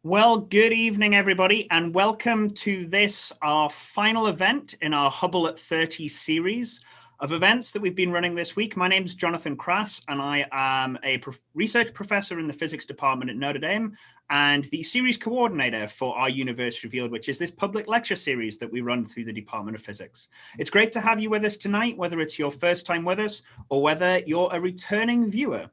Well, good evening, everybody, and welcome to this, our final event in our Hubble at 30 series of events that we've been running this week. My name is Jonathan Crass, and I am a research professor in the physics department at Notre Dame and the series coordinator for our Universe Revealed, which is this public lecture series that we run through the Department of Physics. It's great to have you with us tonight, whether it's your first time with us or whether you're a returning viewer.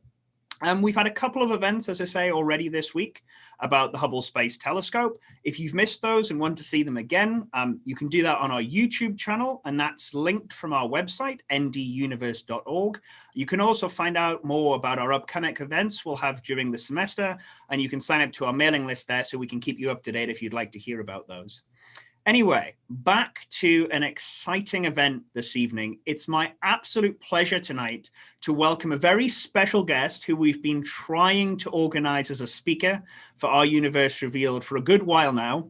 We've had a couple of events, as I say, already this week about the Hubble Space Telescope. If you've missed those and want to see them again, you can do that on our YouTube channel, and that's linked from our website, nduniverse.org. You can also find out more about our upcoming events we'll have during the semester, and you can sign up to our mailing list there so we can keep you up to date if you'd like to hear about those. Anyway, back to an exciting event this evening. It's my absolute pleasure tonight to welcome a very special guest who we've been trying to organize as a speaker for our Universe Revealed for a good while now.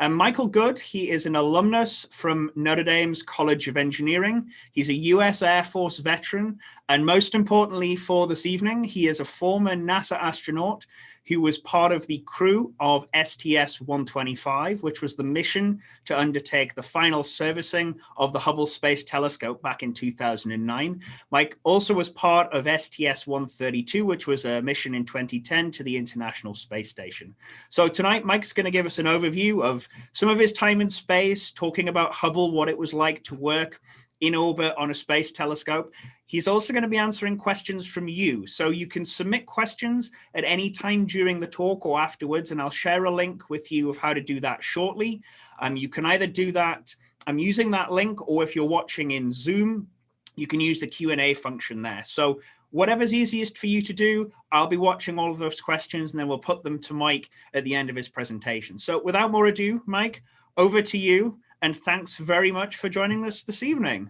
Michael Good, he is an alumnus from Notre Dame's College of Engineering. He's a US Air Force veteran. And most importantly for this evening, he is a former NASA astronaut who was part of the crew of STS-125, which was the mission to undertake the final servicing of the Hubble Space Telescope back in 2009. Mike also was part of STS-132, which was a mission in 2010 to the International Space Station. So tonight, Mike's going to give us an overview of some of his time in space, talking about Hubble, what it was like to work in orbit on a space telescope. He's also going to be answering questions from you. So you can submit questions at any time during the talk or afterwards, and I'll share a link with you of how to do that shortly. You can either do that using that link, or if you're watching in Zoom, you can use the Q&A function there. So whatever's easiest for you to do, I'll be watching all of those questions, and then we'll put them to Mike at the end of his presentation. So without more ado, Mike, over to you. And thanks very much for joining us this evening.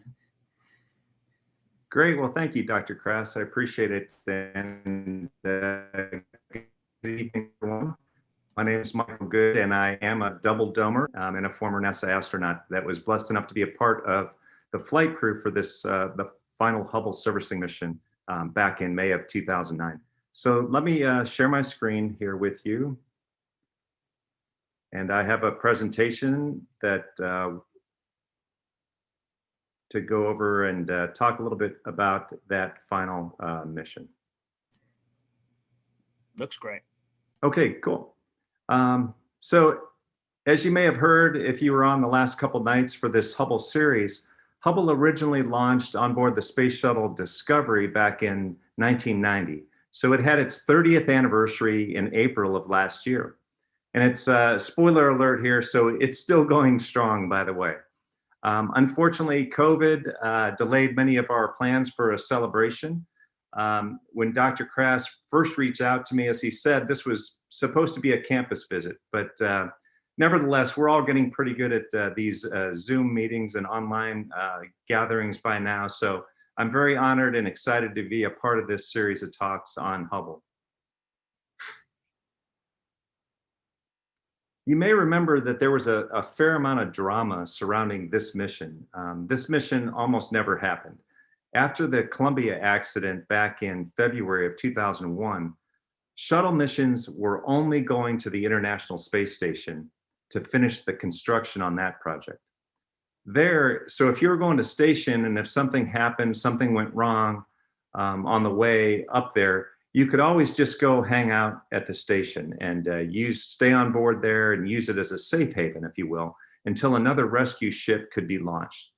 Great. Well, thank you, Dr. Crass. I appreciate it. And good evening, everyone. My name is Michael Good, and I am a double domer and a former NASA astronaut that was blessed enough to be a part of the flight crew for this, the Final Hubble Servicing Mission back in May of 2009. So let me share my screen here with you. And I have a presentation that to go over and talk a little bit about that final mission. Looks great. Okay, cool. So as you may have heard, if you were on the last couple nights for this Hubble series, Hubble originally launched on board the Space Shuttle Discovery back in 1990. So it had its 30th anniversary in April of last year. And it's spoiler alert here, so it's still going strong, by the way. Unfortunately, COVID delayed many of our plans for a celebration. When Dr. Crass first reached out to me, as he said, this was supposed to be a campus visit, but nevertheless, we're all getting pretty good at these Zoom meetings and online gatherings by now. So I'm very honored and excited to be a part of this series of talks on Hubble. You may remember that there was a fair amount of drama surrounding this mission. This mission almost never happened. After the Columbia accident back in February of 2001, shuttle missions were only going to the International Space Station to finish the construction on that project. So if you were going to station and if something happened, something went wrong on the way up there, you could always just go hang out at the station and stay on board there and use it as a safe haven, if you will, until another rescue ship could be launched.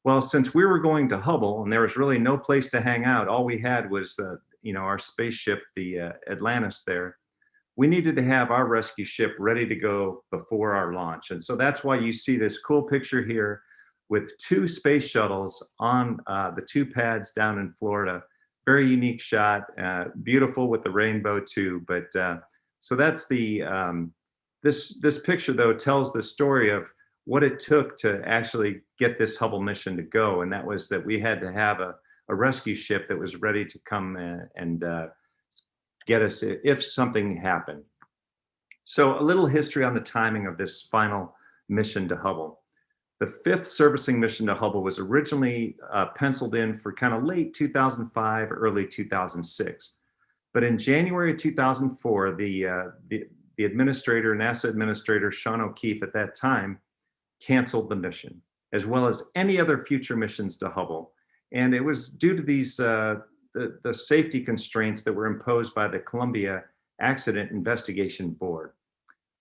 Well, since we were going to Hubble and there was really no place to hang out, all we had was our spaceship, the Atlantis there. We needed to have our rescue ship ready to go before our launch. And so that's why you see this cool picture here with two space shuttles on the two pads down in Florida. Very unique shot, beautiful with the rainbow too. But so that's the, this picture though tells the story of what it took to actually get this Hubble mission to go. And that was that we had to have a rescue ship that was ready to come and get us if something happened. So a little history on the timing of this final mission to Hubble. The fifth servicing mission to Hubble was originally penciled in for kind of late 2005, early 2006. But in January 2004, the the administrator, NASA administrator, Sean O'Keefe at that time, canceled the mission, as well as any other future missions to Hubble. And it was due to these, the safety constraints that were imposed by the Columbia Accident Investigation Board.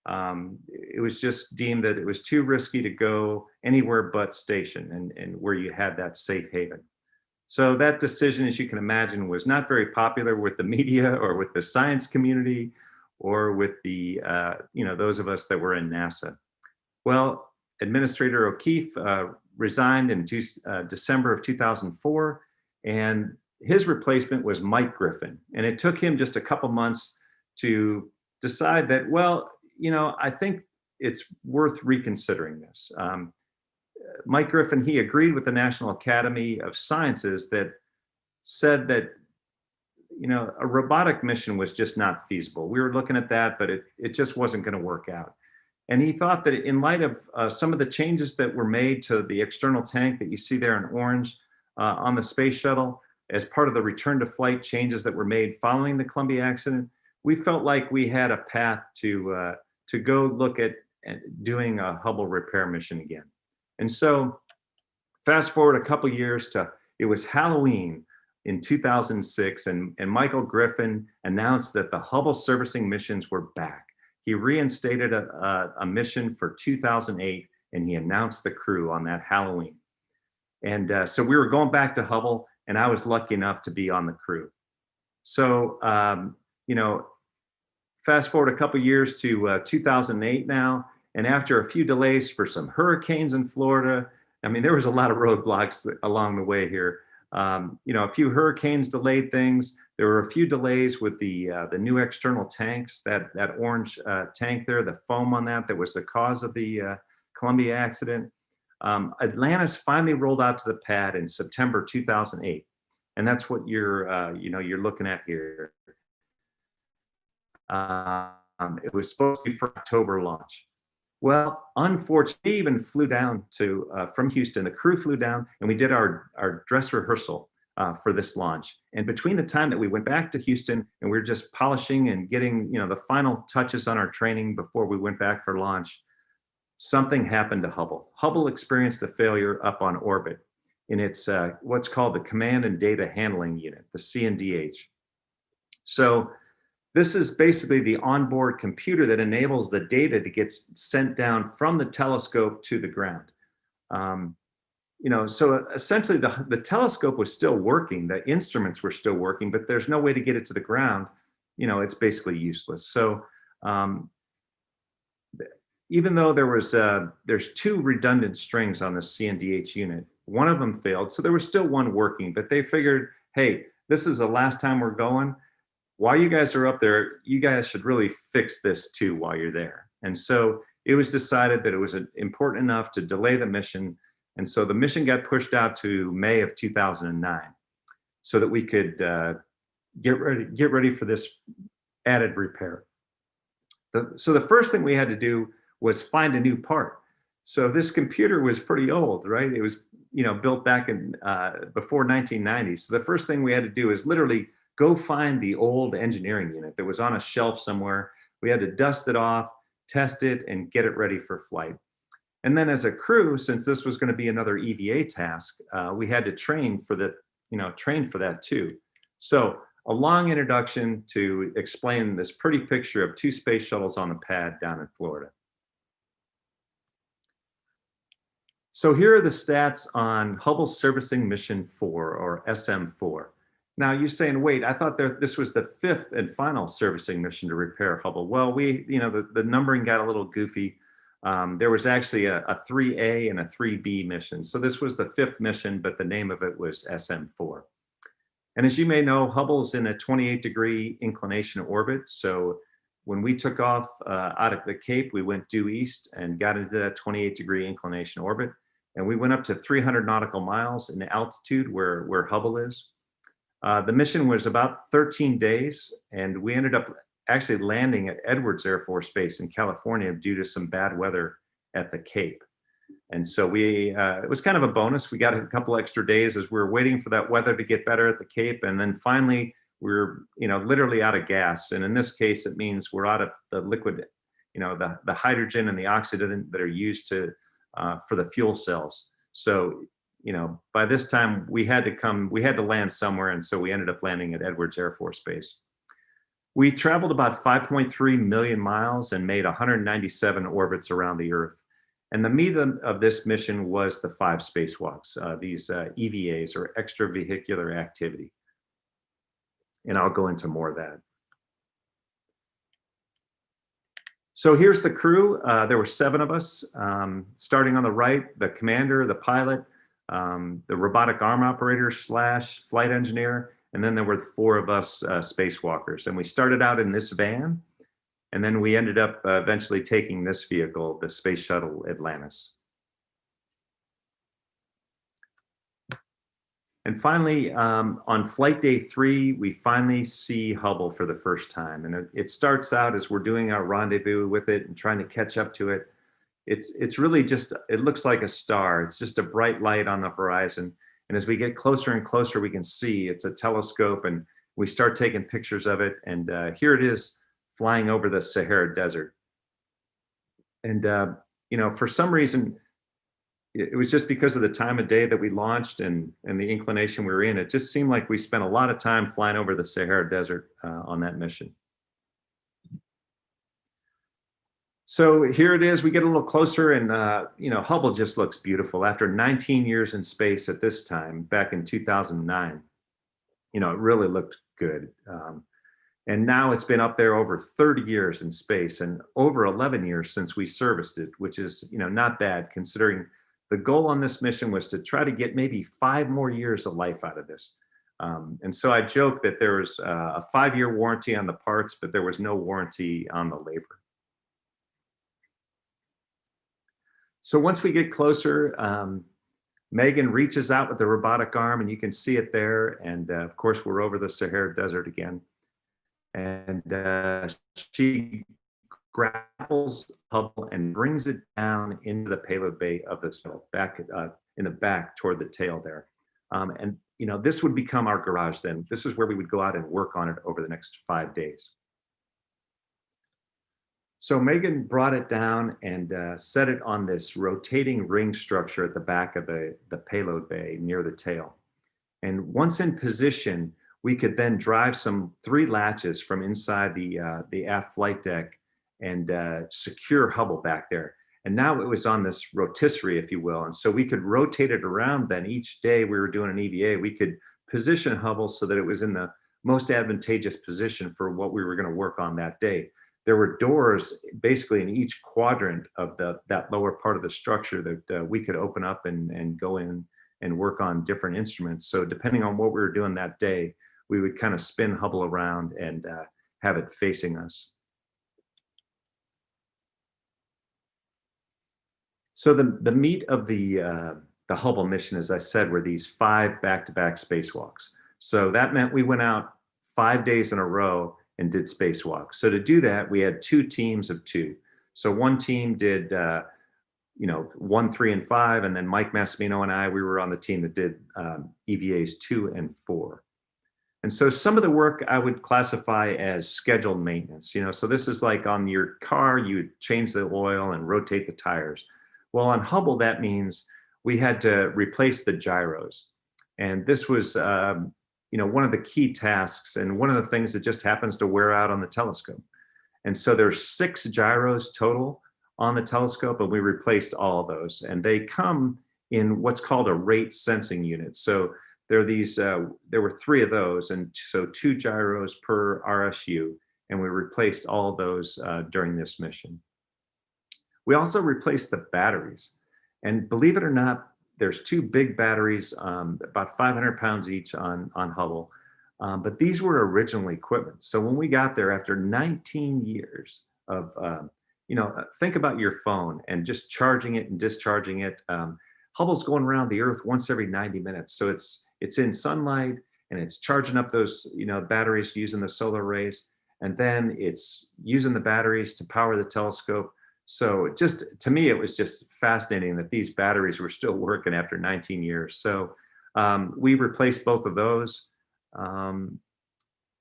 It was just deemed that it was too risky to go anywhere but station and where you had that safe haven. So that decision, as you can imagine, was not very popular with the media or with the science community or with the, those of us that were in NASA. Well, Administrator O'Keefe resigned in December of 2004, and his replacement was Mike Griffin. And it took him just a couple months to decide that, well, I think it's worth reconsidering this. Mike Griffin, he agreed with the National Academy of Sciences that said that, a robotic mission was just not feasible. We were looking at that, but it just wasn't going to work out. And he thought that in light of some of the changes that were made to the external tank that you see there in orange on the space shuttle, as part of the return to flight changes that were made following the Columbia accident, we felt like we had a path to go look at doing a Hubble repair mission again. And so fast forward a couple years it was Halloween in 2006, and Michael Griffin announced that the Hubble servicing missions were back. He reinstated a mission for 2008, and he announced the crew on that Halloween. And so we were going back to Hubble, and I was lucky enough to be on the crew. So, fast forward a couple years to 2008 now, and after a few delays for some hurricanes in Florida, there was a lot of roadblocks along the way here. A few hurricanes delayed things. There were a few delays with the new external tanks, that orange tank there, the foam on that was the cause of the Columbia accident. Atlantis finally rolled out to the pad in September 2008, and that's what you're looking at here. It was supposed to be for October launch. Well, unfortunately, we even flew down from Houston. The crew flew down, and we did our dress rehearsal for this launch. And between the time that we went back to Houston and we were just polishing and getting the final touches on our training before we went back for launch, something happened to Hubble. Hubble experienced a failure up on orbit in its what's called the Command and Data Handling Unit, the CNDH. So this is basically the onboard computer that enables the data to get sent down from the telescope to the ground. So essentially the telescope was still working, the instruments were still working, but there's no way to get it to the ground. It's basically useless. So even though there's two redundant strings on the CNDH unit, one of them failed, so there was still one working, but they figured, hey, this is the last time we're going. While you guys are up there, you guys should really fix this too while you're there. And so it was decided that it was important enough to delay the mission. And so the mission got pushed out to May of 2009 so that we could get ready for this added repair. So the first thing we had to do was find a new part. So this computer was pretty old, right? It was built back in before 1990. So the first thing we had to do is literally go find the old engineering unit that was on a shelf somewhere. We had to dust it off, test it, and get it ready for flight. And then as a crew, since this was going to be another EVA task, we had to train for that too. So a long introduction to explain this pretty picture of two space shuttles on the pad down in Florida. So here are the stats on Hubble Servicing Mission 4, or SM4. Now you're saying, wait, I thought this was the 5th and final servicing mission to repair Hubble. Well, the numbering got a little goofy. There was actually a 3A and a 3B mission. So this was the 5th mission, but the name of it was SM4. And as you may know, Hubble's in a 28-degree inclination orbit. So when we took off out of the Cape, we went due east and got into that 28-degree inclination orbit. And we went up to 300 nautical miles in altitude where Hubble is. The mission was about 13 days, and we ended up actually landing at Edwards Air Force Base in California due to some bad weather at the Cape. And so it was kind of a bonus. We got a couple extra days as we were waiting for that weather to get better at the Cape. And then finally, we're literally out of gas. And in this case, it means we're out of the liquid, the hydrogen and the oxygen that are used to for the fuel cells. So by this time we had to land somewhere, and so we ended up landing at Edwards Air Force Base. We traveled about 5.3 million miles and made 197 orbits around the Earth. And the meat of this mission was the 5 spacewalks, these EVAs, or extravehicular activity. And I'll go into more of that. So here's the crew. There were 7 of us, starting on the right, the commander, the pilot, the robotic arm operator / flight engineer, and then there were 4 of us spacewalkers. And we started out in this van, and then we ended up eventually taking this vehicle, the Space Shuttle Atlantis. And finally, on flight day 3, we finally see Hubble for the first time. And it starts out as we're doing our rendezvous with it and trying to catch up to it. It's really just, it looks like a star. It's just a bright light on the horizon. And as we get closer and closer, we can see it's a telescope, and we start taking pictures of it. And here it is flying over the Sahara Desert. And, for some reason, it was just because of the time of day that we launched and the inclination we were in. It just seemed like we spent a lot of time flying over the Sahara Desert on that mission. So here it is. We get a little closer, and Hubble just looks beautiful. After 19 years in space at this time, back in 2009, it really looked good. And now it's been up there over 30 years in space, and over 11 years since we serviced it, which is not bad, considering the goal on this mission was to try to get maybe 5 more years of life out of this. And so I joke that there was a 5-year warranty on the parts, but there was no warranty on the labor. So once we get closer, Megan reaches out with the robotic arm, and you can see it there. And of course, we're over the Sahara Desert again. And she grapples Hubble and brings it down into the payload bay of the shuttle, back in the back toward the tail there. And this would become our garage then. This is where we would go out and work on it over the next 5 days. So Megan brought it down and set it on this rotating ring structure at the back of the payload bay near the tail. And once in position, we could then drive 3 latches from inside the aft flight deck and secure Hubble back there. And now it was on this rotisserie, if you will. And so we could rotate it around then. Each day we were doing an EVA, we could position Hubble so that it was in the most advantageous position for what we were going to work on that day. There were doors basically in each quadrant of that lower part of the structure that we could open up and go in and work on different instruments. So depending on what we were doing that day, we would kind of spin Hubble around and have it facing us. So the meat of the Hubble mission, as I said, were these 5 back-to-back spacewalks. So that meant we went out 5 days in a row and did spacewalks. So to do that, we had 2 teams of 2. So one team did 1, 3, and 5, and then Mike Massimino and I, we were on the team that did EVAs 2 and 4. And so some of the work I would classify as scheduled maintenance. So this is like on your car, you would change the oil and rotate the tires. Well, on Hubble, that means we had to replace the gyros. And this was one of the key tasks, and one of the things that just happens to wear out on the telescope. And so there's 6 gyros total on the telescope, and we replaced all of those. And they come in what's called a rate sensing unit. So there were 3 of those, and so 2 gyros per RSU, and we replaced all of those during this mission. We also replaced the batteries, and believe it or not, there's 2 big batteries, about 500 pounds each on Hubble, but these were original equipment. So when we got there after 19 years of, think about your phone and just charging it and discharging it. Hubble's going around the Earth once every 90 minutes. So it's in sunlight, and it's charging up those batteries using the solar rays, and then it's using the batteries to power the telescope. So to me, it was just fascinating that these batteries were still working after 19 years. So we replaced both of those.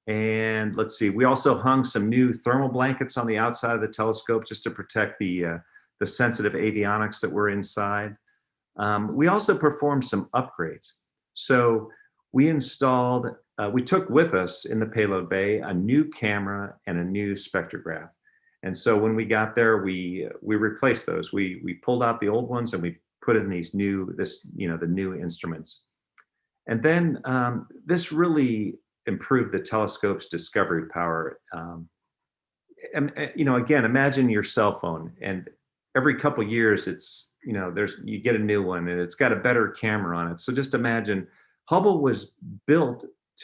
And let's see, we also hung some new thermal blankets on the outside of the telescope just to protect the sensitive avionics that were inside. We also performed some upgrades. So we installed, we took with us in the payload bay a new camera and a new spectrograph. And so when we got there, we replaced those. We pulled out the old ones and we put in these new, the new instruments. And then this really improved the telescope's discovery power. And again, imagine your cell phone, and every couple years you get a new one and it's got a better camera on it. So just imagine, Hubble was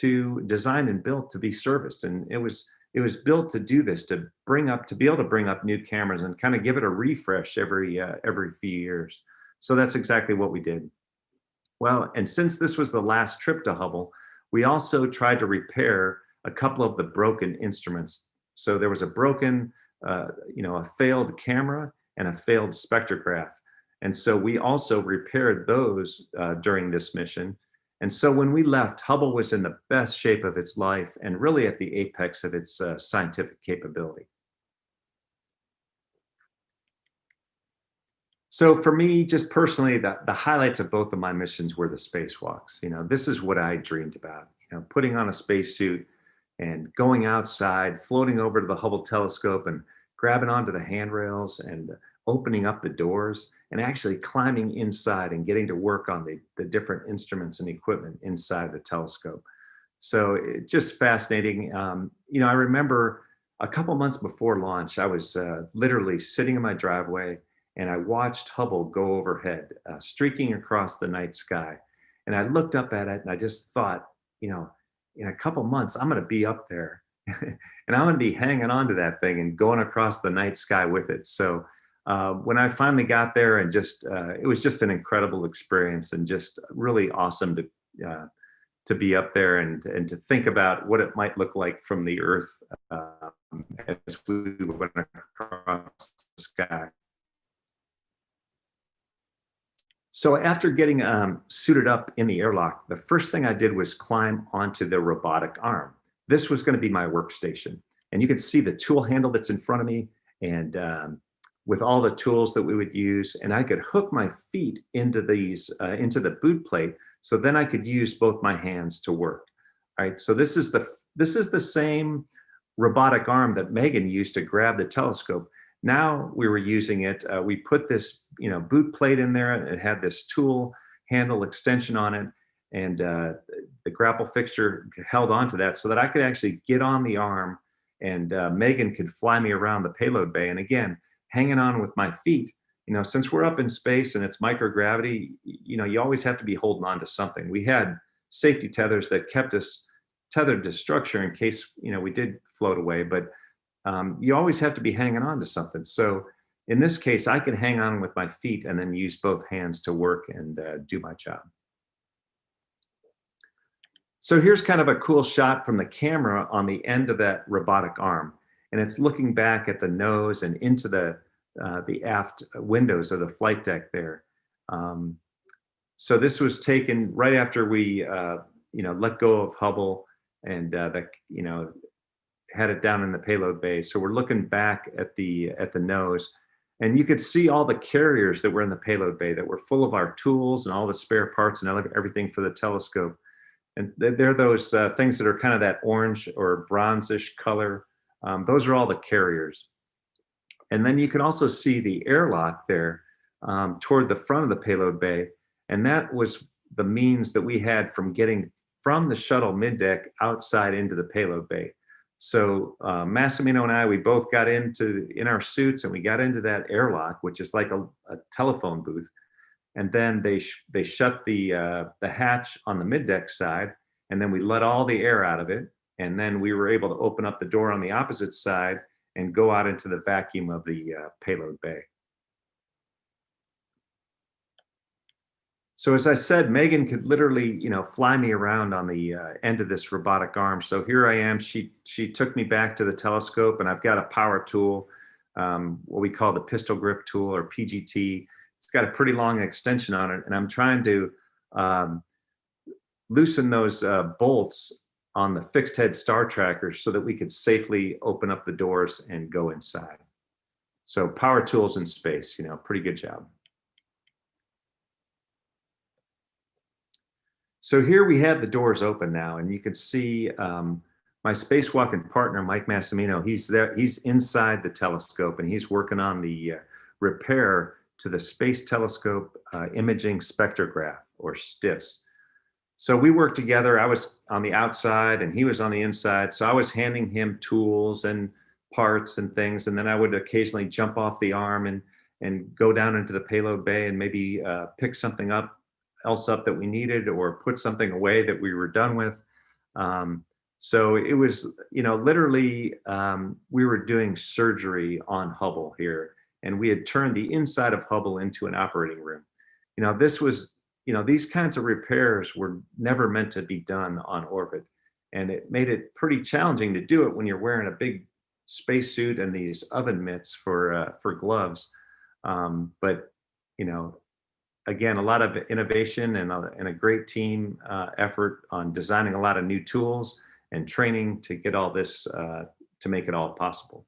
designed and built to be serviced, and it was built to do this, to be able to bring up new cameras and kind of give it a refresh every few years. So that's exactly what we did. Well, and since this was the last trip to Hubble, we also tried to repair a couple of the broken instruments. So there was a broken, a failed camera and a failed spectrograph. And so we also repaired those during this mission. And so when we left, Hubble was in the best shape of its life and really at the apex of its scientific capability. So for me, just personally, the highlights of both of my missions were the spacewalks. This is what I dreamed about, putting on a spacesuit and going outside, floating over to the Hubble telescope and grabbing onto the handrails and opening up the doors and actually climbing inside and getting to work on the different instruments and equipment inside the telescope. So it's just fascinating. I remember a couple months before launch, I was literally sitting in my driveway and I watched Hubble go overhead, streaking across the night sky. And I looked up at it and I just thought, in a couple months, I'm going to be up there and I'm going to be hanging on to that thing and going across the night sky with it. So when I finally got there, and it was just an incredible experience and just really awesome to be up there and to think about what it might look like from the Earth as we went across the sky. So after getting suited up in the airlock, the first thing I did was climb onto the robotic arm. This was going to be my workstation. And you can see the tool handle that's in front of me, and with all the tools that we would use. And I could hook my feet into into the boot plate, so then I could use both my hands to work. All right, so this is the same robotic arm that Megan used to grab the telescope. Now we were using it. We put this, boot plate in there, and it had this tool handle extension on it, and the grapple fixture held onto that so that I could actually get on the arm, and Megan could fly me around the payload bay. And again, hanging on with my feet. Since we're up in space and it's microgravity, you always have to be holding on to something. We had safety tethers that kept us tethered to structure in case, we did float away, but you always have to be hanging on to something. So in this case, I can hang on with my feet and then use both hands to work and do my job. So here's kind of a cool shot from the camera on the end of that robotic arm. And it's looking back at the nose and into the aft windows of the flight deck there. So this was taken right after we, let go of Hubble and had it down in the payload bay. So we're looking back at the nose, and you could see all the carriers that were in the payload bay that were full of our tools and all the spare parts and everything for the telescope. And they're those things that are kind of that orange or bronzish color. Those are all the carriers. And then you can also see the airlock there toward the front of the payload bay. And that was the means that we had from getting from the shuttle middeck outside into the payload bay. So Massimino and I, we both got in our suits, and we got into that airlock, which is like a telephone booth. And then they shut the hatch on the middeck side, and then we let all the air out of it. And then we were able to open up the door on the opposite side and go out into the vacuum of the payload bay. So as I said, Megan could literally, fly me around on the end of this robotic arm. So here I am. She took me back to the telescope, and I've got a power tool, what we call the pistol grip tool, or PGT. It's got a pretty long extension on it, and I'm trying to loosen those bolts on the fixed head star tracker so that we could safely open up the doors and go inside. So power tools in space, pretty good job. So here we have the doors open now, and you can see my spacewalking partner, Mike Massimino. He's there. He's inside the telescope, and he's working on the repair to the Space Telescope Imaging Spectrograph, or STIS. So we worked together. I was on the outside, and he was on the inside. So I was handing him tools and parts and things, and then I would occasionally jump off the arm and go down into the payload bay and maybe pick something else up that we needed, or put something away that we were done with. So it was, literally, we were doing surgery on Hubble here, and we had turned the inside of Hubble into an operating room. This was, these kinds of repairs were never meant to be done on orbit, and it made it pretty challenging to do it when you're wearing a big spacesuit and these oven mitts for gloves. But again, a lot of innovation and a great team effort on designing a lot of new tools and training to get all this, to make it all possible.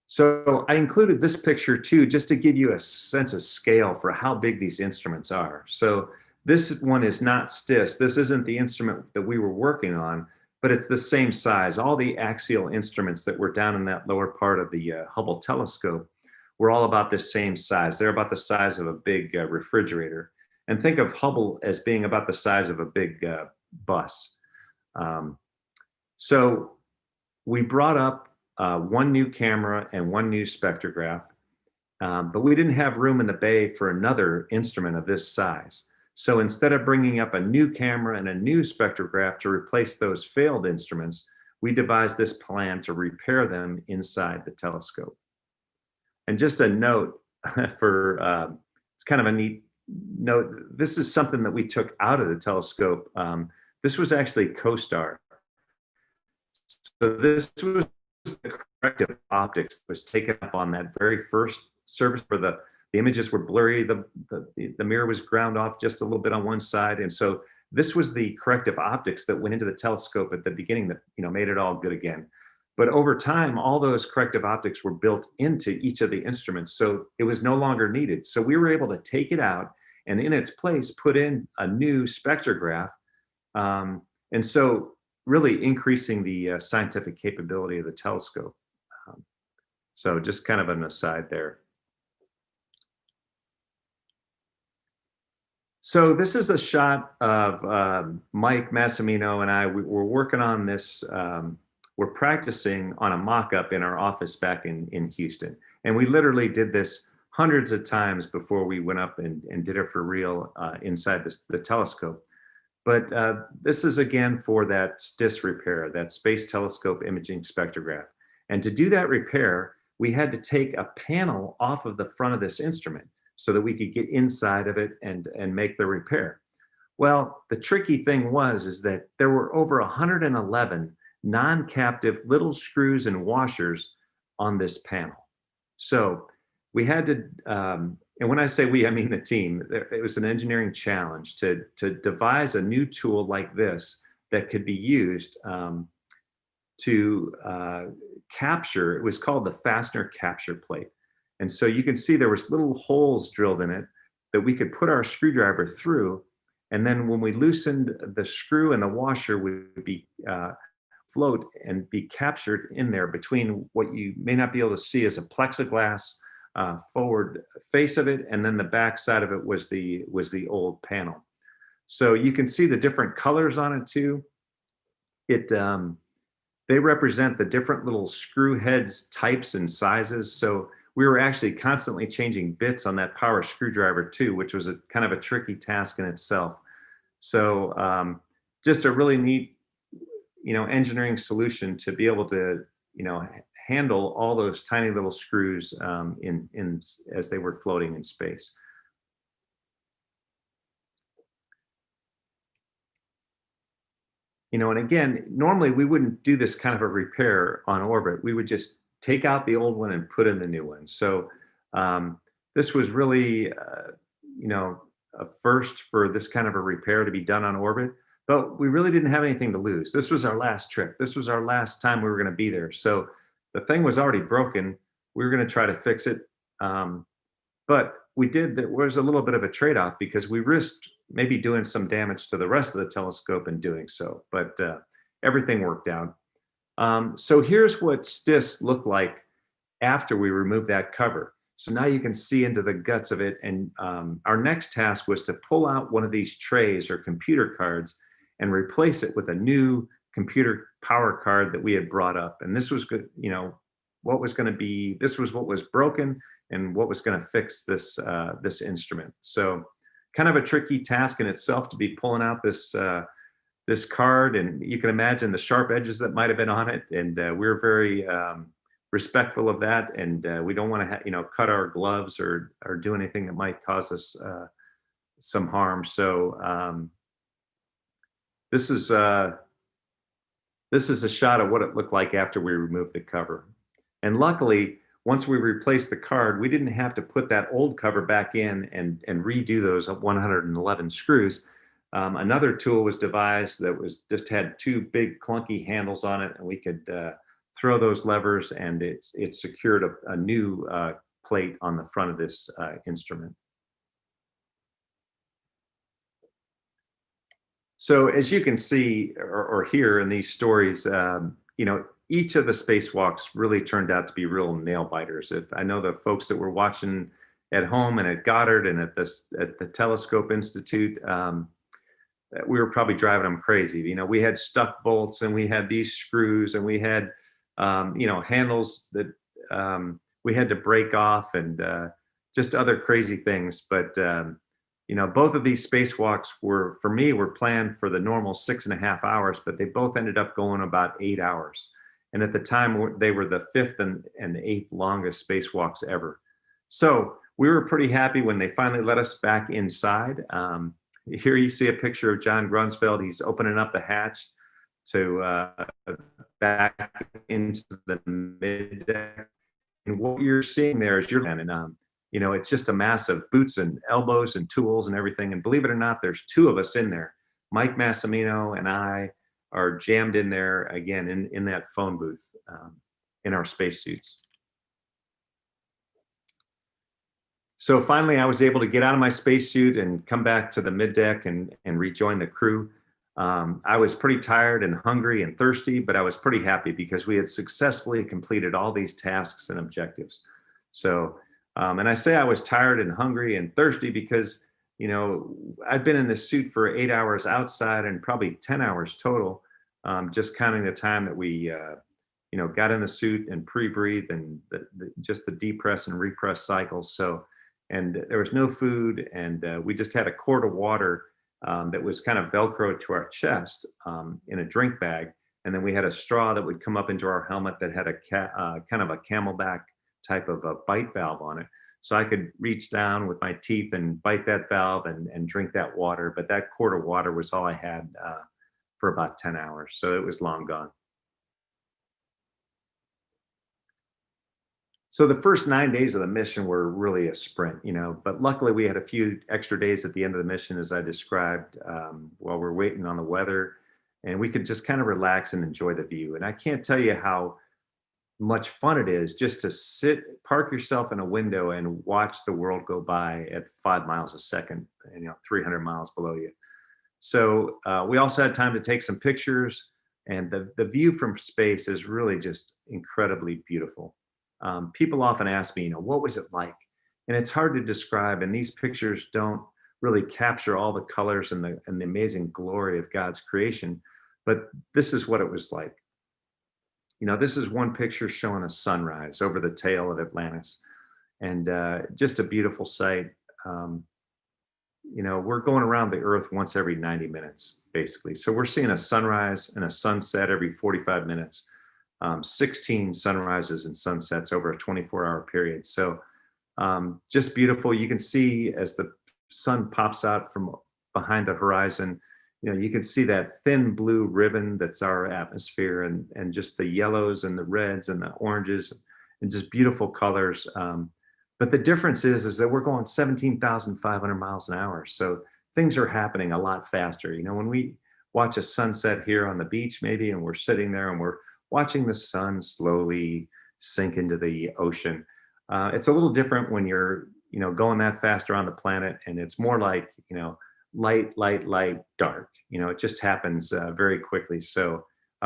So I included this picture too, just to give you a sense of scale for how big these instruments are. So this one is not STIS. This isn't the instrument that we were working on, but it's the same size. All the axial instruments that were down in that lower part of the Hubble telescope were all about the same size. They're about the size of a big refrigerator. And think of Hubble as being about the size of a big bus. So we brought up one new camera and one new spectrograph, but we didn't have room in the bay for another instrument of this size. So instead of bringing up a new camera and a new spectrograph to replace those failed instruments, we devised this plan to repair them inside the telescope. And just a note for, it's kind of a neat note, this is something that we took out of the telescope. This was actually CoStar. So this was the corrective optics that was taken up on that very first service where the images were blurry, the mirror was ground off just a little bit on one side. And so this was the corrective optics that went into the telescope at the beginning that made it all good again. But over time, all those corrective optics were built into each of the instruments, so it was no longer needed. So we were able to take it out and in its place put in a new spectrograph. And so really increasing the scientific capability of the telescope. So just kind of an aside there. So this is a shot of Mike Massimino and I. We're working on this. We're practicing on a mock-up in our office back in Houston. And we literally did this hundreds of times before we went up and did it for real inside the telescope. But this is again for that STIS repair, that Space Telescope Imaging Spectrograph. And to do that repair, we had to take a panel off of the front of this instrument so that we could get inside of it and make the repair. Well, the tricky thing is that there were over 111 non-captive little screws and washers on this panel. So we had to, and when I say we, I mean the team, it was an engineering challenge to devise a new tool like this that could be used to capture. It was called the fastener capture plate. And so you can see there was little holes drilled in it that we could put our screwdriver through. And then when we loosened, the screw and the washer would be float and be captured in there between what you may not be able to see as a plexiglass forward face of it, and then the back side of it was the old panel. So you can see the different colors on it too. They represent the different little screw heads types and sizes. So we were actually constantly changing bits on that power screwdriver too, which was a kind of a tricky task in itself. So just a really neat, engineering solution to be able to, handle all those tiny little screws as they were floating in space. And again, normally we wouldn't do this kind of a repair on orbit. We would just take out the old one and put in the new one. So this was really, a first for this kind of a repair to be done on orbit, but we really didn't have anything to lose. This was our last trip. This was our last time we were going to be there. So the thing was already broken. We were going to try to fix it. But there was a little bit of a trade-off because we risked maybe doing some damage to the rest of the telescope in doing so, but everything worked out. So here's what STIS looked like after we removed that cover. So now you can see into the guts of it. And our next task was to pull out one of these trays or computer cards and replace it with a new computer power card that we had brought up. And this was good, what was going to be, this was what was broken and what was going to fix this this instrument. So kind of a tricky task in itself to be pulling out this this card, and you can imagine the sharp edges that might have been on it. And we're very respectful of that, and we don't want to cut our gloves or do anything that might cause us some harm. So this is a shot of what it looked like after we removed the cover. And luckily, once we replaced the card, we didn't have to put that old cover back in and redo those 111 screws. Another tool was devised that just had two big clunky handles on it, and we could throw those levers, and it secured a new plate on the front of this instrument. So as you can see or hear in these stories, each of the spacewalks really turned out to be real nail biters. If I know the folks that were watching at home and at Goddard and at the Telescope Institute, we were probably driving them crazy. We had stuck bolts, and we had these screws, and we had handles that we had to break off, and just other crazy things. But both of these spacewalks were planned for the normal 6.5 hours, but they both ended up going about 8 hours. And at the time, they were the 5th and 8th longest spacewalks ever. So we were pretty happy when they finally let us back inside. Here you see a picture of John Grunsfeld. He's opening up the hatch to back into the mid-deck. And what you're seeing there is it's just a mass of boots and elbows and tools and everything. And believe it or not, there's 2 of us in there. Mike Massimino and I are jammed in there again in that phone booth in our spacesuits. So finally, I was able to get out of my spacesuit and come back to the middeck and rejoin the crew. I was pretty tired and hungry and thirsty, but I was pretty happy because we had successfully completed all these tasks and objectives. So, and I say I was tired and hungry and thirsty because I'd been in this suit for 8 hours outside and probably 10 hours total, just counting the time that we, got in the suit and pre-breathe and just the depress and repress cycles. So, and there was no food, and we just had a quart of water that was kind of Velcroed to our chest in a drink bag. And then we had a straw that would come up into our helmet that had a kind of a camelback type of a bite valve on it. So I could reach down with my teeth and bite that valve and drink that water. But that quart of water was all I had for about 10 hours. So it was long gone. So the first 9 days of the mission were really a sprint, but luckily we had a few extra days at the end of the mission, as I described, while we're waiting on the weather, and we could just kind of relax and enjoy the view. And I can't tell you how much fun it is just to park yourself in a window and watch the world go by at 5 miles a second, 300 miles below you. So we also had time to take some pictures, and the view from space is really just incredibly beautiful. People often ask me, what was it like? And it's hard to describe, and these pictures don't really capture all the colors and the amazing glory of God's creation, but this is what it was like. This is one picture showing a sunrise over the tail of Atlantis, and just a beautiful sight. We're going around the Earth once every 90 minutes, basically. So we're seeing a sunrise and a sunset every 45 minutes, 16 sunrises and sunsets over a 24-hour period. So just beautiful. You can see as the sun pops out from behind the horizon, you can see that thin blue ribbon that's our atmosphere, and just the yellows and the reds and the oranges and just beautiful colors. But the difference is that we're going 17,500 miles an hour. So things are happening a lot faster. You know, when we watch a sunset here on the beach, maybe, and we're sitting there and we're watching the sun slowly sink into the ocean. It's a little different when you're, you know, going that fast around the planet, and it's more like, you know, light, light, light, dark. You know, it just happens very quickly. So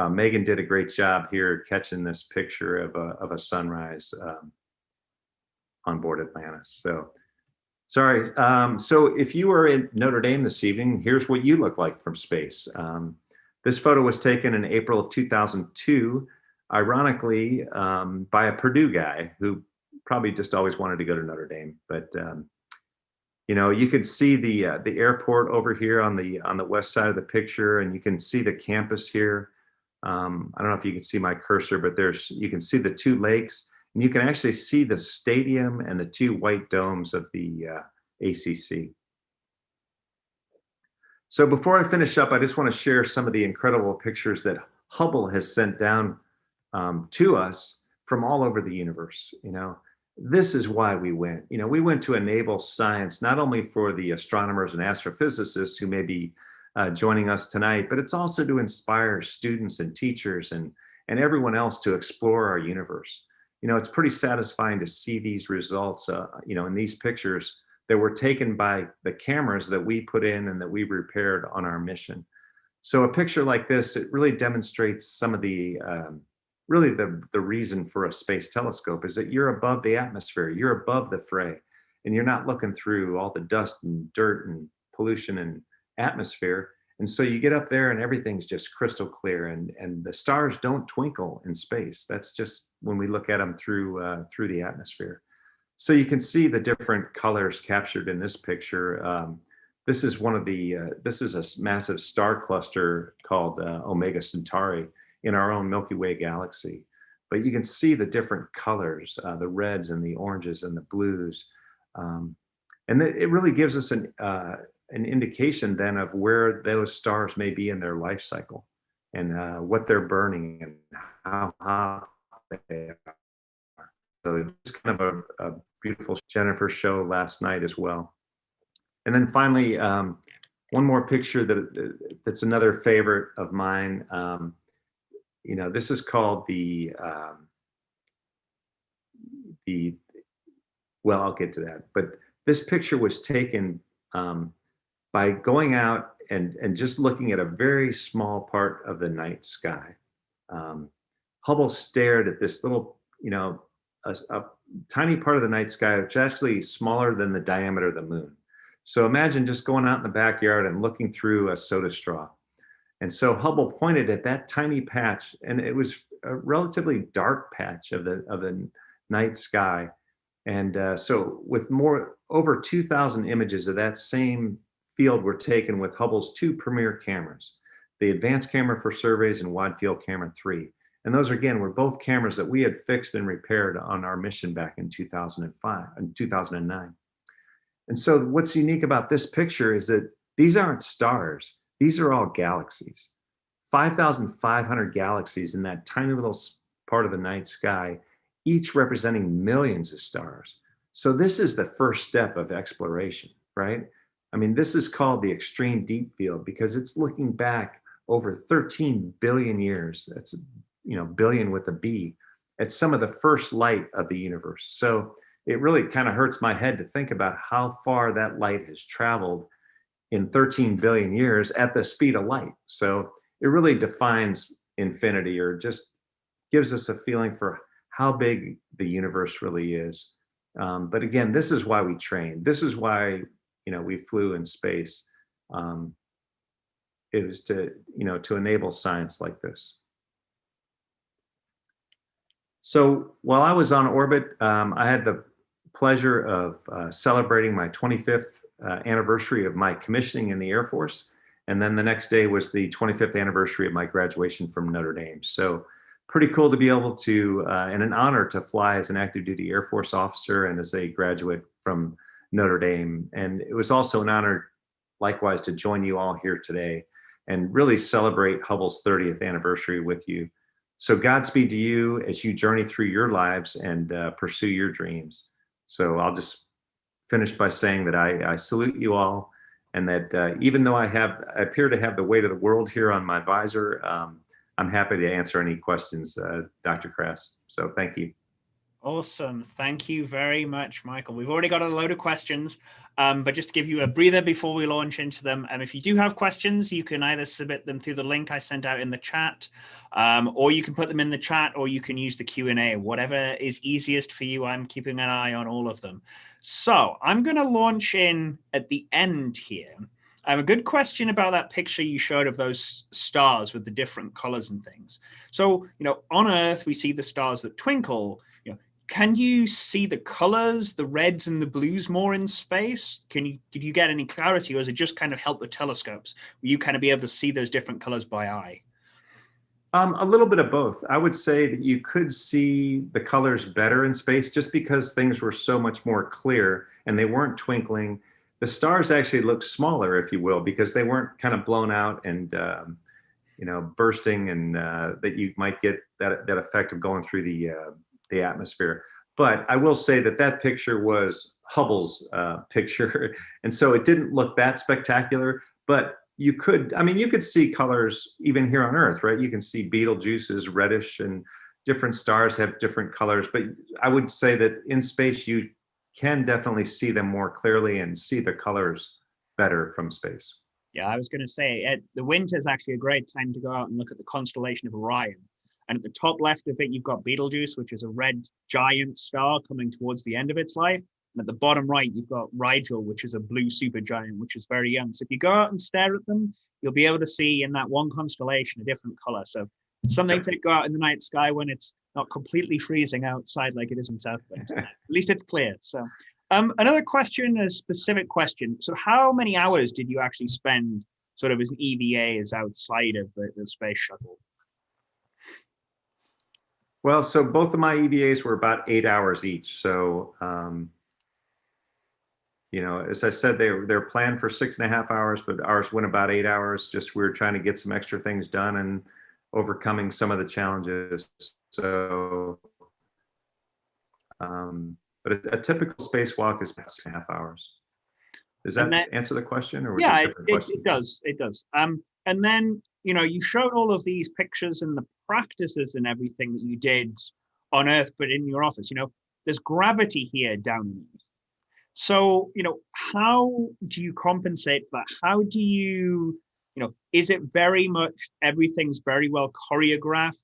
Megan did a great job here catching this picture of a sunrise on board Atlantis. So, sorry. So if you were in Notre Dame this evening, here's what you look like from space. This photo was taken in April of 2002, ironically, by a Purdue guy who probably just always wanted to go to Notre Dame. But you know, you could see the airport over here on the west side of the picture, and you can see the campus here. I don't know if you can see my cursor, but you can see the two lakes. And you can actually see the stadium and the two white domes of the ACC. So before I finish up, I just want to share some of the incredible pictures that Hubble has sent down to us from all over the universe. You know, this is why we went. You know, we went to enable science, not only for the astronomers and astrophysicists who may be joining us tonight, but it's also to inspire students and teachers and everyone else to explore our universe. You know, it's pretty satisfying to see these results, you know, in these pictures that were taken by the cameras that we put in and that we repaired on our mission. So a picture like this, it really demonstrates some of the, really the reason for a space telescope is that you're above the atmosphere, you're above the fray, and you're not looking through all the dust and dirt and pollution and atmosphere. And so you get up there and everything's just crystal clear, and the stars don't twinkle in space. That's just when we look at them through the atmosphere. So you can see the different colors captured in this picture. This is one of the, this is a massive star cluster called Omega Centauri in our own Milky Way galaxy. But you can see the different colors, the reds and the oranges and the blues. And it really gives us an indication then of where those stars may be in their life cycle and what they're burning and how hot they are. So it's kind of a beautiful Jennifer show last night as well. And then finally, one more picture that's another favorite of mine. You know, this is called well, I'll get to that. But this picture was taken by going out and just looking at a very small part of the night sky. Hubble stared at this little, you know, a tiny part of the night sky, which is actually smaller than the diameter of the moon. So imagine just going out in the backyard and looking through a soda straw. And so Hubble pointed at that tiny patch, and it was a relatively dark patch of the night sky. And so with over 2,000 images of that same field were taken with Hubble's two premier cameras, the Advanced Camera for Surveys and Wide Field Camera 3. And those, again, were both cameras that we had fixed and repaired on our mission back in 2005 and 2009. And so what's unique about this picture is that these aren't stars. These are all galaxies. 5,500 galaxies in that tiny little part of the night sky, each representing millions of stars. So this is the first step of exploration, right? I mean, this is called the extreme deep field because it's looking back over 13 billion years. That's, you know, billion with a B. It's some of the first light of the universe. So it really kind of hurts my head to think about how far that light has traveled in 13 billion years at the speed of light. So it really defines infinity, or just gives us a feeling for how big the universe really is. But again, this is why we train. This is why, you know, we flew in space. It was to, you know, to enable science like this. So while I was on orbit, I had the pleasure of celebrating my 25th anniversary of my commissioning in the Air Force. And then the next day was the 25th anniversary of my graduation from Notre Dame. So pretty cool to be able to, and an honor to fly as an active duty Air Force officer and as a graduate from Notre Dame. And it was also an honor, likewise, to join you all here today and really celebrate Hubble's 30th anniversary with you. So Godspeed to you as you journey through your lives and pursue your dreams. So I'll just finish by saying that I salute you all, and that even though I appear to have the weight of the world here on my visor, I'm happy to answer any questions, Dr. Krass. So thank you. Awesome. Thank you very much, Michael. We've already got a load of questions, but just to give you a breather before we launch into them, if you do have questions, you can either submit them through the link I sent out in the chat, or you can put them in the chat, or you can use the Q&A, whatever is easiest for you. I'm keeping an eye on all of them. So I'm going to launch in at the end here. I have a good question about that picture you showed of those stars with the different colors and things. So, on Earth, we see the stars that twinkle. Can you see the colors, the reds and the blues more in space? Did you get any clarity, or does it just kind of help the telescopes? Will you kind of be able to see those different colors by eye? A little bit of both. I would say that you could see the colors better in space just because things were so much more clear and they weren't twinkling. The stars actually looked smaller, if you will, because they weren't kind of blown out and bursting, and that you might get that effect of going through the atmosphere. But I will say that picture was Hubble's picture, and so it didn't look that spectacular. But you could see colors even here on Earth, right? You can see Betelgeuse is reddish, and different stars have different colors. But I would say that in space you can definitely see them more clearly and see the colors better from space. Yeah, I was going to say the winter is actually a great time to go out and look at the constellation of Orion. And at the top left of it, you've got Betelgeuse, which is a red giant star coming towards the end of its life. And at the bottom right, you've got Rigel, which is a blue supergiant, which is very young. So if you go out and stare at them, you'll be able to see in that one constellation a different color. So it's something to go out in the night sky when it's not completely freezing outside like it is in South Bend. At least it's clear. So another question, a specific question. So how many hours did you actually spend sort of as an EVA as outside of the space shuttle? Well, so both of my EVAs were about 8 hours each. So, as I said, they're planned for 6.5 hours, but ours went about 8 hours. Just we were trying to get some extra things done and overcoming some of the challenges. So, but a typical spacewalk is about 6.5 hours. Does that answer the question, or was yeah, it a different question? It does. It does. And then you showed all of these pictures and the practices and everything that you did on Earth, but in your office. There's gravity here down on Earth. So how do you compensate for that? How do you is it very much everything's very well choreographed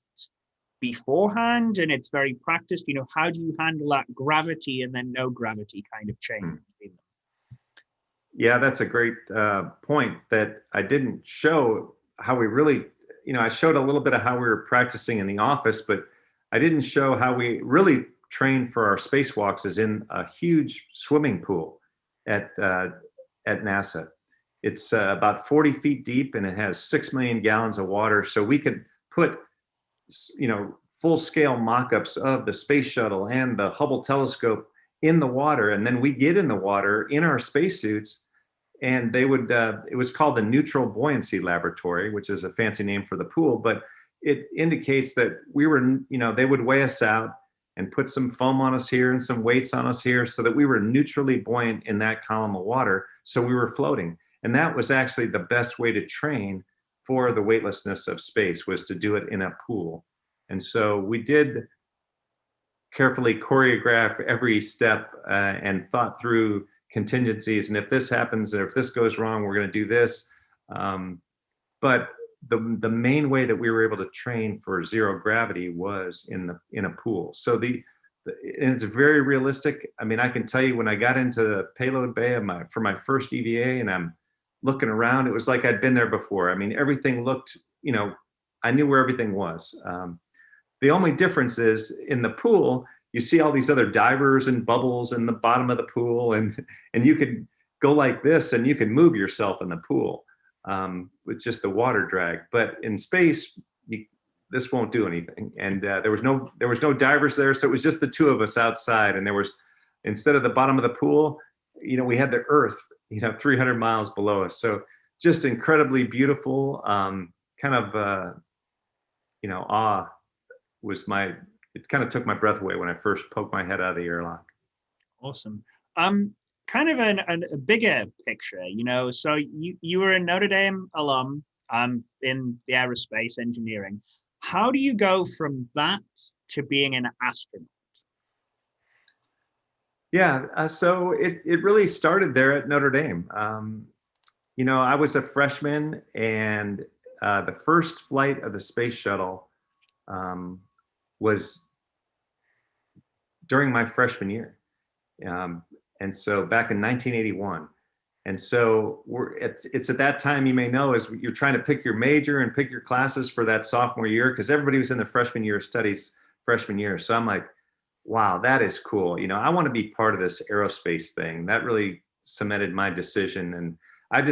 beforehand and it's very practiced? How do you handle that gravity and then no gravity kind of change between them? Yeah, that's a great point that I didn't show how we really, I showed a little bit of how we were practicing in the office, but I didn't show how we really trained for our spacewalks is in a huge swimming pool at NASA. It's about 40 feet deep and it has 6 million gallons of water. So we could put, full scale mock-ups of the space shuttle and the Hubble telescope in the water. And then we get in the water in our spacesuits, and they would, it was called the Neutral Buoyancy Laboratory, which is a fancy name for the pool, but it indicates that we were, they would weigh us out and put some foam on us here and some weights on us here so that we were neutrally buoyant in that column of water. So we were floating. And that was actually the best way to train for the weightlessness of space, was to do it in a pool. And so we did carefully choreograph every step and thought through contingencies. And if this happens, or if this goes wrong, we're going to do this. But the main way that we were able to train for zero gravity was in a pool. So and it's very realistic. I mean, I can tell you when I got into the payload bay for my first EVA, and I'm looking around, it was like I'd been there before. I mean, everything looked, I knew where everything was. The only difference is in the pool, you see all these other divers and bubbles in the bottom of the pool, and you could go like this and you can move yourself in the pool with just the water drag. But in space, this won't do anything. And there was no divers there, so it was just the two of us outside. And there was, instead of the bottom of the pool, we had the Earth, 300 miles below us. So just incredibly beautiful. Awe was it kind of took my breath away when I first poked my head out of the airlock. Awesome. Kind of a bigger picture, so you were a Notre Dame alum in the aerospace engineering. How do you go from that to being an astronaut? Yeah, so it really started there at Notre Dame. I was a freshman, and the first flight of the space shuttle was during my freshman year. And so back in 1981. And so it's at that time, you may know, as you're trying to pick your major and pick your classes for that sophomore year, because everybody was in the freshman year of studies freshman year. So I'm like, wow, that is cool. I want to be part of this aerospace thing. That really cemented my decision. And I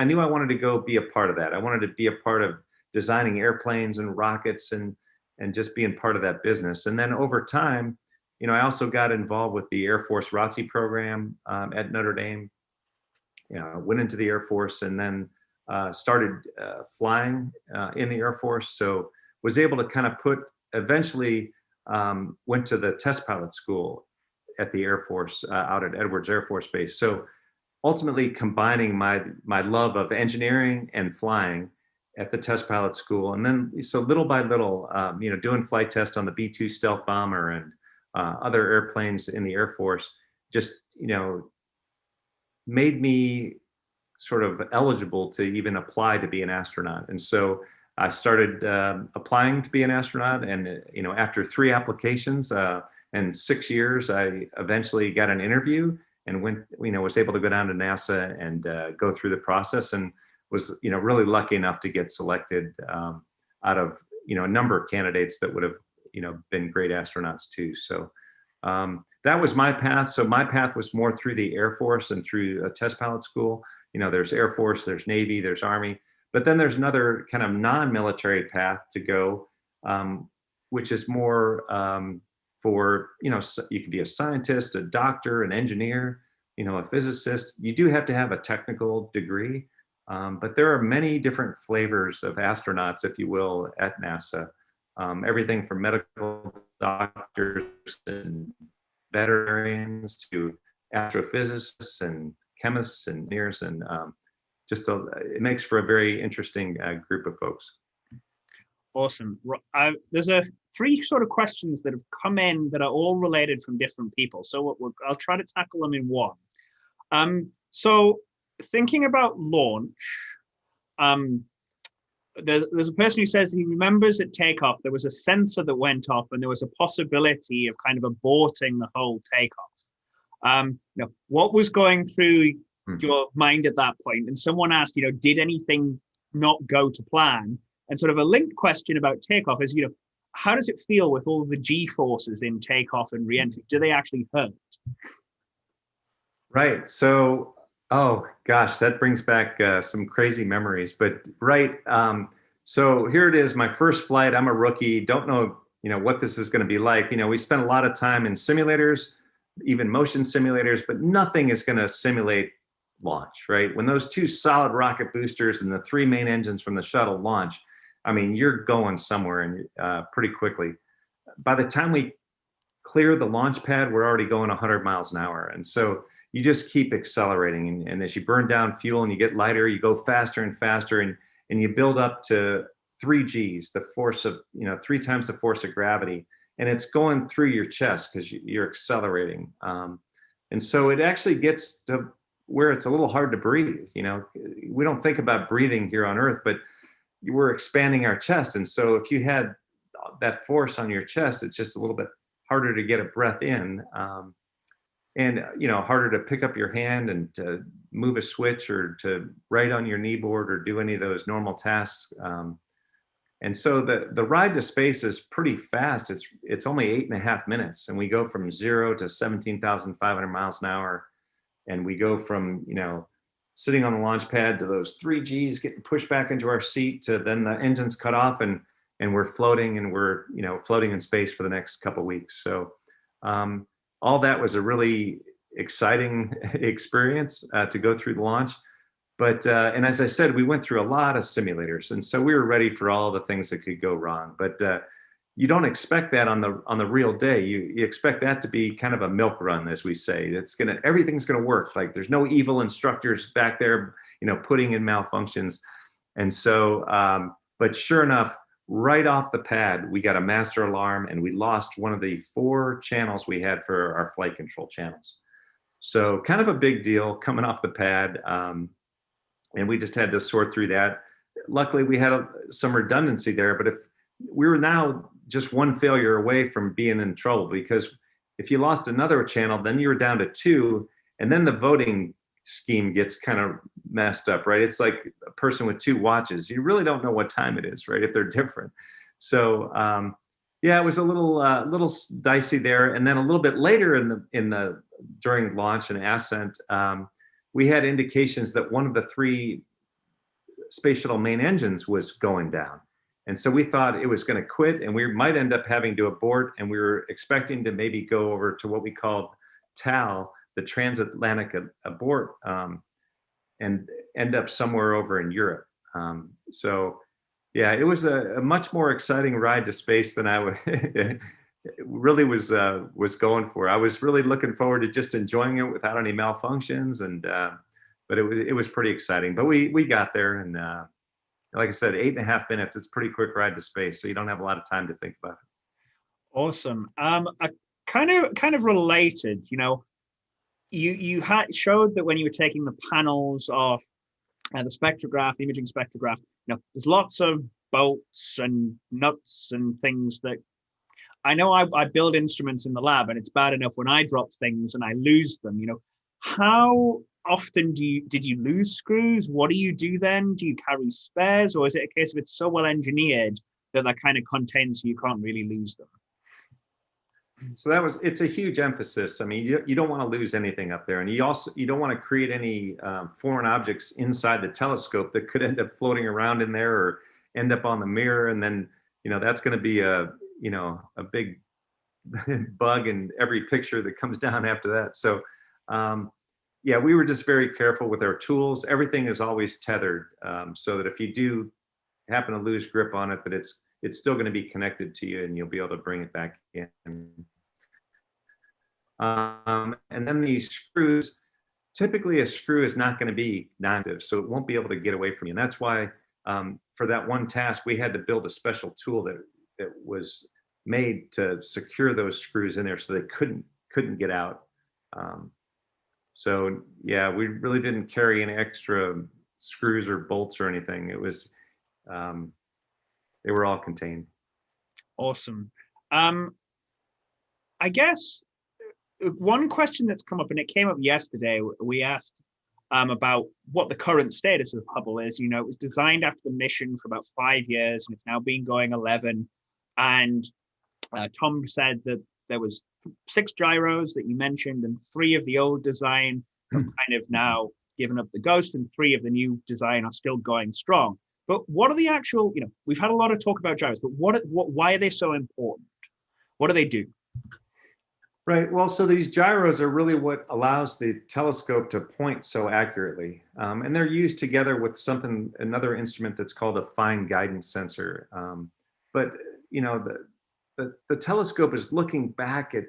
knew I wanted to go be a part of that. I wanted to be a part of designing airplanes and rockets and just being part of that business. And then over time, I also got involved with the Air Force ROTC program at Notre Dame. Went into the Air Force and then started flying in the Air Force. So was able to kind of eventually went to the test pilot school at the Air Force out at Edwards Air Force Base. So ultimately combining my love of engineering and flying at the test pilot school. And then so little by little, doing flight tests on the B-2 stealth bomber and other airplanes in the Air Force just, made me sort of eligible to even apply to be an astronaut. And so I started applying to be an astronaut. And, after 3 applications and 6 years, I eventually got an interview and was able to go down to NASA and go through the process, and was, really lucky enough to get selected out of, a number of candidates that would have, been great astronauts too. So that was my path. So my path was more through the Air Force and through a test pilot school. There's Air Force, there's Navy, there's Army, but then there's another kind of non-military path to go, which is more for, you could be a scientist, a doctor, an engineer, a physicist. You do have to have a technical degree, but there are many different flavors of astronauts, if you will, at NASA. Everything from medical doctors and veterinarians to astrophysicists and chemists and engineers, and it makes for a very interesting group of folks. Awesome. There's 3 sort of questions that have come in that are all related from different people. So I'll try to tackle them in one. So thinking about launch, there's a person who says he remembers at takeoff, there was a sensor that went off and there was a possibility of kind of aborting the whole takeoff. What was going through your mind at that point? And someone asked, did anything not go to plan? And sort of a linked question about takeoff is, how does it feel with all the G forces in takeoff and reentry? Do they actually hurt? Right. So, oh gosh, that brings back some crazy memories. But right. So here it is, my first flight. I'm a rookie. Don't know, what this is going to be like. We spent a lot of time in simulators, even motion simulators, but nothing is going to simulate launch, right? When those 2 solid rocket boosters and the 3 main engines from the shuttle launch, I mean, you're going somewhere and pretty quickly. By the time we clear the launch pad, we're already going 100 miles an hour. And so you just keep accelerating. And as you burn down fuel and you get lighter, you go faster and faster, and you build up to 3 Gs, the force of, 3 times the force of gravity. And it's going through your chest because you're accelerating. And so it actually gets to where it's a little hard to breathe. We don't think about breathing here on Earth, but we're expanding our chest. And so if you had that force on your chest, it's just a little bit harder to get a breath in, and harder to pick up your hand and to move a switch or to write on your kneeboard or do any of those normal tasks. And so the ride to space is pretty fast. It's only 8.5 minutes, and we go from 0 to 17,500 miles an hour, and we go from sitting on the launch pad to those 3 Gs getting pushed back into our seat to then the engines cut off and we're floating, and we're floating in space for the next couple of weeks. So all that was a really exciting experience to go through the launch. But and as I said, we went through a lot of simulators, and so we were ready for all the things that could go wrong. But you don't expect that on the real day. You expect that to be kind of a milk run, as we say. Everything's gonna work. Like there's no evil instructors back there, putting in malfunctions. And so, but sure enough, right off the pad, we got a master alarm, and we lost one of the 4 channels we had for our flight control channels. So kind of a big deal coming off the pad, and we just had to sort through that. Luckily, we had some redundancy there, but if we were now just one failure away from being in trouble, because if you lost another channel, then you were down to 2, and then the voting scheme gets kind of messed up, right? It's like a person with 2 watches. You really don't know what time it is, right? If they're different. So yeah, it was a little dicey there. And then a little bit later during launch and ascent, we had indications that one of the 3 space shuttle main engines was going down. And so we thought it was going to quit, and we might end up having to abort. And we were expecting to maybe go over to what we called TAL, the transatlantic abort, and end up somewhere over in Europe. So yeah, it was a much more exciting ride to space than I really was going for. I was really looking forward to just enjoying it without any malfunctions, and but it was pretty exciting. But we got there, and like I said, 8.5 minutes. It's a pretty quick ride to space, so you don't have a lot of time to think about it. Awesome. Kind of related. You had showed that when you were taking the panels off the spectrograph, the imaging spectrograph, there's lots of bolts and nuts and things that I know. I build instruments in the lab, and it's bad enough when I drop things and I lose them. How often did you lose screws? What do you do then? Do you carry spares, or is it a case of it's so well engineered that they're kind of contained so you can't really lose them? So it's a huge emphasis. I mean, you don't want to lose anything up there, and you don't want to create any foreign objects inside the telescope that could end up floating around in there or end up on the mirror, and then that's going to be a big bug in every picture that comes down after that. So yeah, we were just very careful with our tools. Everything is always tethered, so that if you do happen to lose grip on it, that it's still going to be connected to you, and you'll be able to bring it back in. And then these screws, typically a screw is not going to be non-active, so it won't be able to get away from you. And that's why for that one task, we had to build a special tool that was made to secure those screws in there so they couldn't get out. So yeah, we really didn't carry any extra screws or bolts or anything. It was they were all contained. Awesome. I guess one question that's come up, and it came up yesterday, we asked about what the current status of Hubble is. It was designed after the mission for about 5 years, and it's now been going 11. And Tom said that there was 6 gyros that you mentioned, and 3 of the old design have kind of now given up the ghost, and 3 of the new design are still going strong. But what are the actual, we've had a lot of talk about gyros, but why are they so important? What do they do? Right. Well, so these gyros are really what allows the telescope to point so accurately. And they're used together with another instrument that's called a fine guidance sensor. But, the telescope is looking back at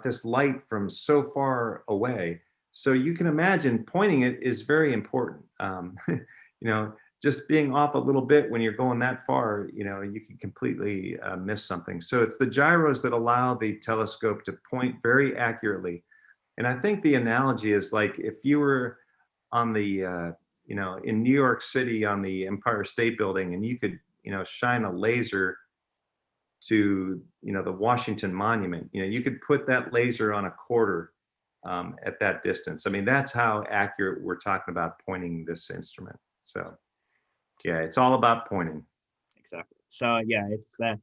this light from so far away. So you can imagine pointing it is very important. Just being off a little bit when you're going that far, you can completely miss something. So it's the gyros that allow the telescope to point very accurately. And I think the analogy is like if you were on the, in New York City on the Empire State Building, and you could, shine a laser to, the Washington Monument, you could put that laser on a quarter at that distance. I mean, that's how accurate we're talking about pointing this instrument. So. Yeah, it's all about pointing. Exactly. So yeah, it's there.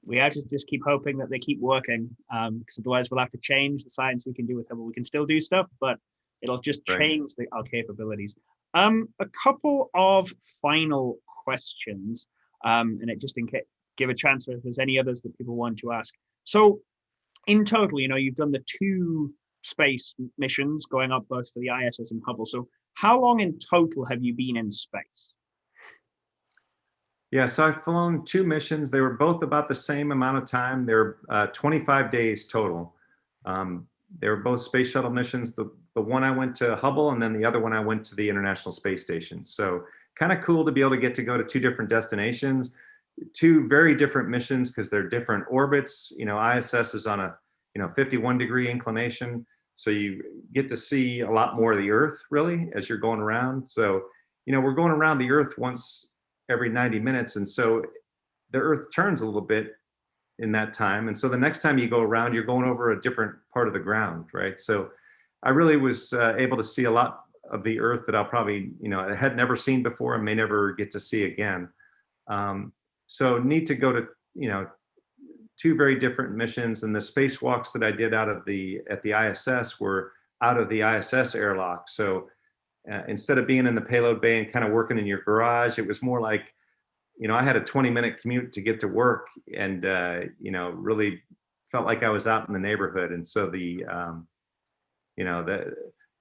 We have to just keep hoping that they keep working, because otherwise we'll have to change the science we can do with them. We can still do stuff, but it'll just change our capabilities. A couple of final questions, and it just give a chance if there's any others that people want to ask. So in total, you've done the 2 space missions going up both for the ISS and Hubble. So how long in total have you been in space? Yeah, so I've flown two missions. They were both about the same amount of time. They're 25 days total. They were both space shuttle missions. The one I went to Hubble, and then the other one I went to the International Space Station. So kind of cool to be able to get to go to two different destinations, two very different missions because they're different orbits. ISS is on a 51-degree inclination, so you get to see a lot more of the Earth really as you're going around. So we're going around the Earth once every 90 minutes, and so the Earth turns a little bit in that time, and so the next time you go around, you're going over a different part of the ground, right? So I really was able to see a lot of the Earth that I'll probably I had never seen before and may never get to see again. So neat to go to two very different missions, and the spacewalks that I did at the ISS were out of the ISS airlock. So instead of being in the payload bay and kind of working in your garage, it was more like, I had a 20-minute commute to get to work, and really felt like I was out in the neighborhood. And so the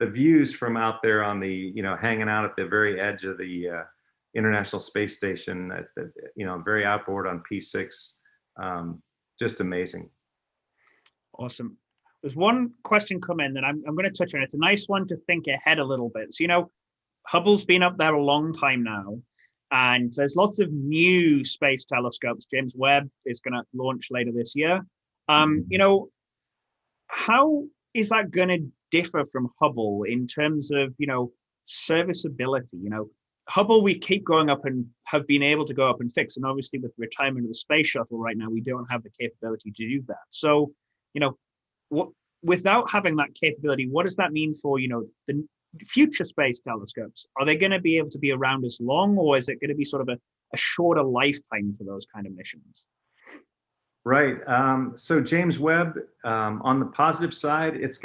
views from out there on the hanging out at the very edge of the International Space Station, very outboard on P6, just amazing. Awesome. There's one question come in that I'm going to touch on. It's a nice one to think ahead a little bit. So, Hubble's been up there a long time now, and there's lots of new space telescopes. James Webb is going to launch later this year. How is that going to differ from Hubble in terms of, serviceability? Hubble, we keep going up and have been able to go up and fix. And obviously with the retirement of the space shuttle right now, we don't have the capability to do that. So, without having that capability, what does that mean for, the future space telescopes? Are they going to be able to be around as long, or is it going to be sort of a shorter lifetime for those kind of missions? Right. So James Webb, on the positive side, it's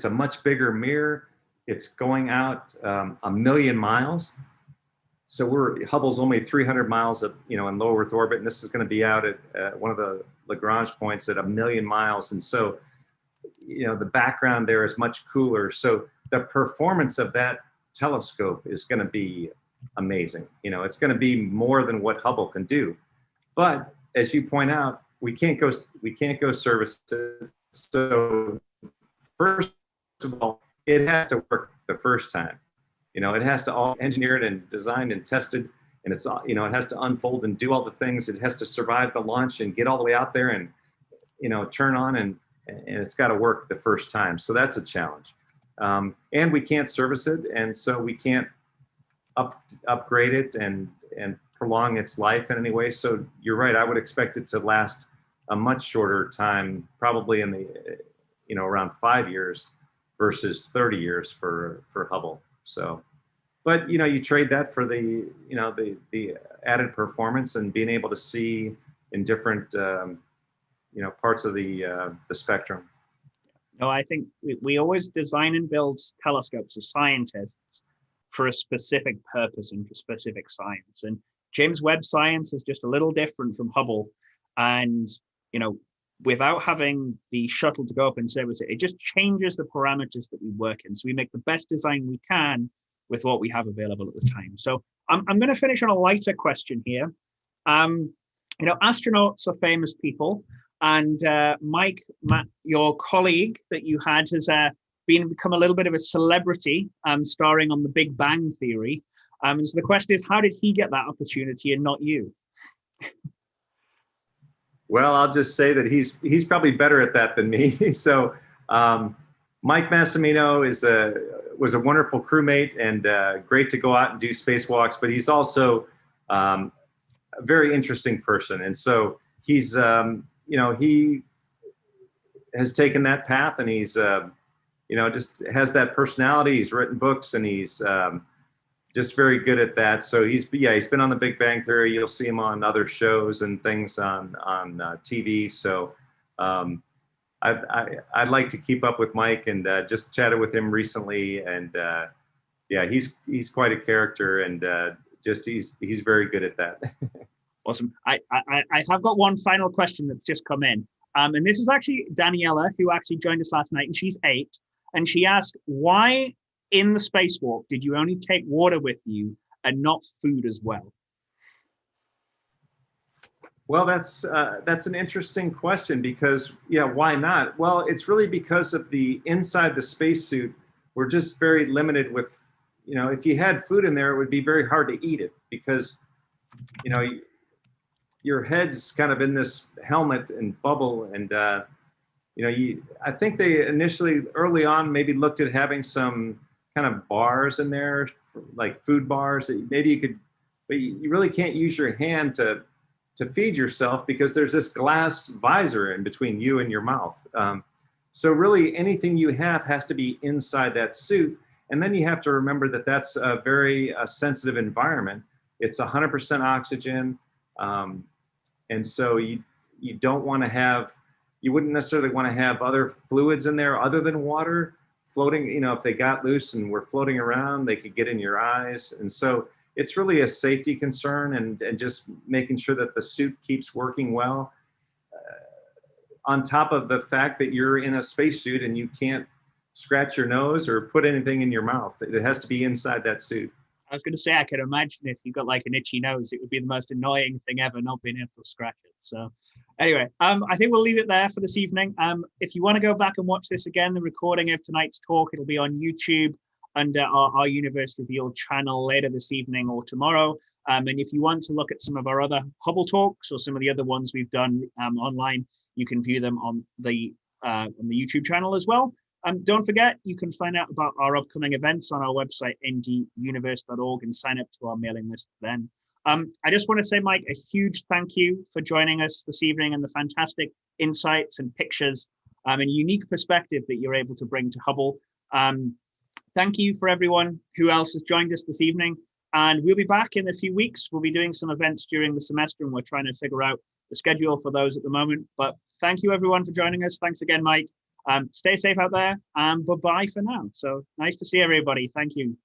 a much bigger mirror. It's going out 1 million miles. So Hubble's only 300 miles of, in low Earth orbit, and this is going to be out at one of the Lagrange points at 1 million miles. And so, the background there is much cooler. So the performance of that telescope is going to be amazing. It's going to be more than what Hubble can do. But as you point out, we can't go service it. So first of all, it has to work the first time. It has to all engineered and designed and tested, and it's it has to unfold and do all the things. It has to survive the launch and get all the way out there and turn on, and it's got to work the first time. So that's a challenge, and we can't service it, and so we can't upgrade it and prolong its life in any way. So you're right. I would expect it to last a much shorter time, probably in the around 5 years versus 30 years for Hubble. So, but you trade that for the added performance and being able to see in different parts of the spectrum. No, I think we always design and build telescopes as scientists for a specific purpose and for specific science. And James Webb science is just a little different from Hubble. And, without having the shuttle to go up and service it, it just changes the parameters that we work in. So we make the best design we can with what we have available at the time. So I'm going to finish on a lighter question here. Astronauts are famous people. And Mike, Matt, your colleague that you had has become a little bit of a celebrity, starring on The Big Bang Theory. And so the question is, how did he get that opportunity and not you? Well, I'll just say that he's probably better at that than me. So Mike Massimino was a wonderful crewmate and great to go out and do spacewalks, but he's also a very interesting person. And so he's, he has taken that path, and he's, just has that personality. He's written books, and he's just very good at that. So he's been on The Big Bang Theory. You'll see him on other shows and things on TV. So I'd like to keep up with Mike, and just chatted with him recently. And he's quite a character, and he's very good at that. Awesome. I have got one final question that's just come in. And this was actually Daniela, who actually joined us last night, and she's 8. And she asked, why in the spacewalk did you only take water with you and not food as well? Well, that's an interesting question because, yeah, why not? Well, it's really because of the inside the spacesuit, we're just very limited with, if you had food in there, it would be very hard to eat it because, you know, your head's kind of in this helmet and bubble. And, I think they initially early on maybe looked at having some kind of bars in there, like food bars that maybe you could, but you really can't use your hand to feed yourself because there's this glass visor in between you and your mouth. So really anything you have has to be inside that suit. And then you have to remember that that's a very sensitive environment. It's 100% oxygen. And so you don't want to have, you wouldn't necessarily want to have other fluids in there other than water floating. If they got loose and were floating around, they could get in your eyes. And so it's really a safety concern and just making sure that the suit keeps working well. On top of the fact that you're in a spacesuit and you can't scratch your nose or put anything in your mouth. It has to be inside that suit. I was going to say, I can imagine if you've got like an itchy nose, it would be the most annoying thing ever, not being able to scratch it. So anyway, I think we'll leave it there for this evening. If you want to go back and watch this again, the recording of tonight's talk, it'll be on YouTube under our Universe Revealed channel later this evening or tomorrow. And if you want to look at some of our other Hubble talks or some of the other ones we've done online, you can view them on the YouTube channel as well. Don't forget, you can find out about our upcoming events on our website, nduniverse.org, and sign up to our mailing list then. I just want to say, Mike, a huge thank you for joining us this evening and the fantastic insights and pictures and unique perspective that you're able to bring to Hubble. Thank you for everyone who else has joined us this evening. And we'll be back in a few weeks. We'll be doing some events during the semester, and we're trying to figure out the schedule for those at the moment. But thank you, everyone, for joining us. Thanks again, Mike. Stay safe out there, and bye-bye for now. So nice to see everybody. Thank you.